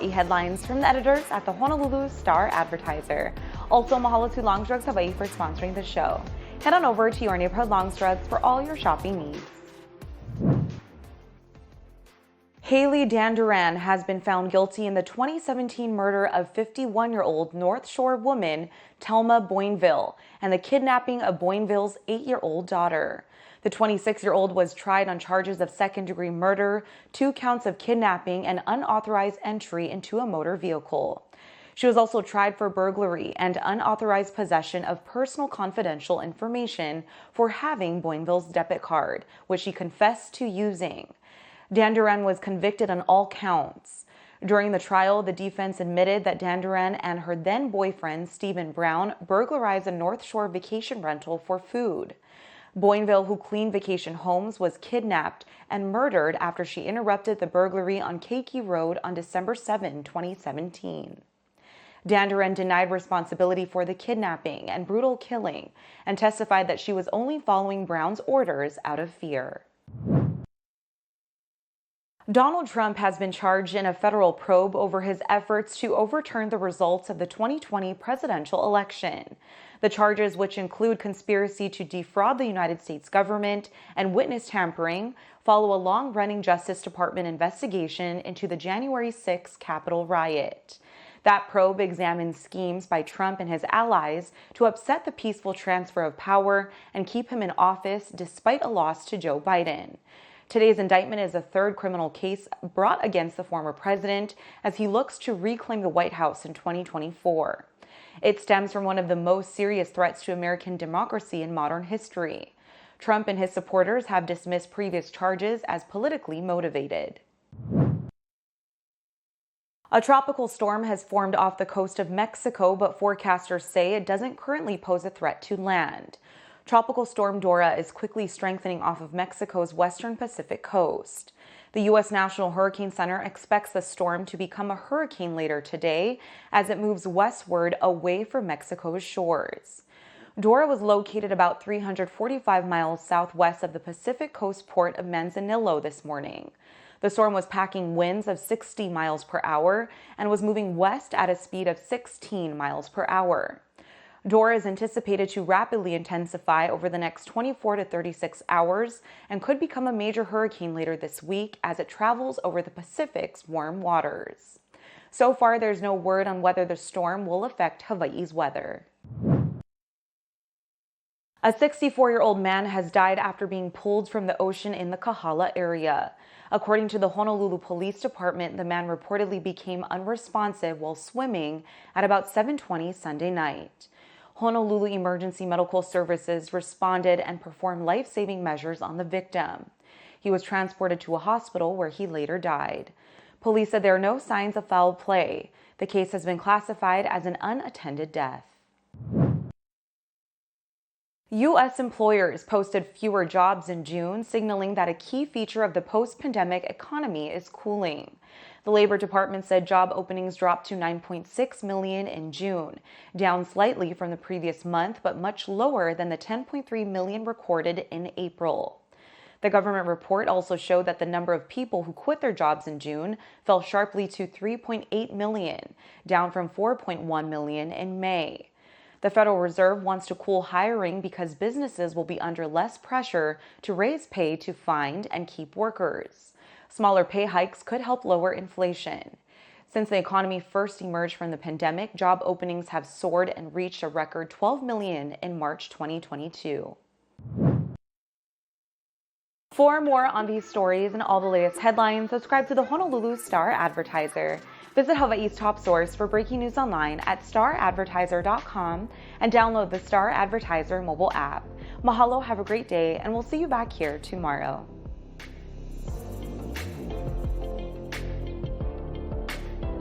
Headlines from the editors at the Honolulu Star-Advertiser. Also, mahalo to Longs Drugs Hawaii for sponsoring the show. Head on over to your neighborhood Longs Drugs for all your shopping needs. Hailey Dandurand has been found guilty in the 2017 murder of 51-year-old North Shore woman Telma Boinville and the kidnapping of Boinville's 8-year-old daughter. The 26-year-old was tried on charges of second-degree murder, 2 counts of kidnapping, and unauthorized entry into a motor vehicle. She was also tried for burglary and unauthorized possession of personal confidential information for having Boinville's debit card, which she confessed to using. Dandurand was convicted on all counts. During the trial, the defense admitted that Dandurand and her then-boyfriend, Stephen Brown, burglarized a North Shore vacation rental for food. Boinville, who cleaned vacation homes, was kidnapped and murdered after she interrupted the burglary on Keiki Road on December 7, 2017. Dandurand denied responsibility for the kidnapping and brutal killing and testified that she was only following Brown's orders out of fear. Donald Trump has been charged in a federal probe over his efforts to overturn the results of the 2020 presidential election. The charges, which include conspiracy to defraud the United States government and witness tampering, follow a long-running Justice Department investigation into the January 6 Capitol riot. That probe examines schemes by Trump and his allies to upset the peaceful transfer of power and keep him in office despite a loss to Joe Biden. Today's indictment is a third criminal case brought against the former president as he looks to reclaim the White House in 2024. It stems from one of the most serious threats to American democracy in modern history. Trump and his supporters have dismissed previous charges as politically motivated. A tropical storm has formed off the coast of Mexico, but forecasters say it doesn't currently pose a threat to land. Tropical storm Dora is quickly strengthening off of Mexico's western Pacific coast. The U.S. National Hurricane Center expects the storm to become a hurricane later today as it moves westward away from Mexico's shores. Dora was located about 345 miles southwest of the Pacific coast port of Manzanillo this morning. The storm was packing winds of 60 miles per hour and was moving west at a speed of 16 miles per hour. Dora is anticipated to rapidly intensify over the next 24 to 36 hours and could become a major hurricane later this week as it travels over the Pacific's warm waters. So far, there's no word on whether the storm will affect Hawaii's weather. A 64-year-old man has died after being pulled from the ocean in the Kahala area. According to the Honolulu Police Department, the man reportedly became unresponsive while swimming at about 7:20 Sunday night. Honolulu Emergency Medical Services responded and performed life-saving measures on the victim. He was transported to a hospital where he later died. Police said there are no signs of foul play. The case has been classified as an unattended death. U.S. employers posted fewer jobs in June, signaling that a key feature of the post-pandemic economy is cooling. The Labor Department said job openings dropped to 9.6 million in June, down slightly from the previous month, but much lower than the 10.3 million recorded in April. The government report also showed that the number of people who quit their jobs in June fell sharply to 3.8 million, down from 4.1 million in May. The Federal Reserve wants to cool hiring because businesses will be under less pressure to raise pay to find and keep workers. Smaller pay hikes could help lower inflation. Since the economy first emerged from the pandemic, job openings have soared and reached a record 12 million in March 2022. For more on these stories and all the latest headlines, subscribe to the Honolulu Star-Advertiser. Visit Hawaii's top source for breaking news online at staradvertiser.com and download the Star-Advertiser mobile app. Mahalo, have a great day, and we'll see you back here tomorrow.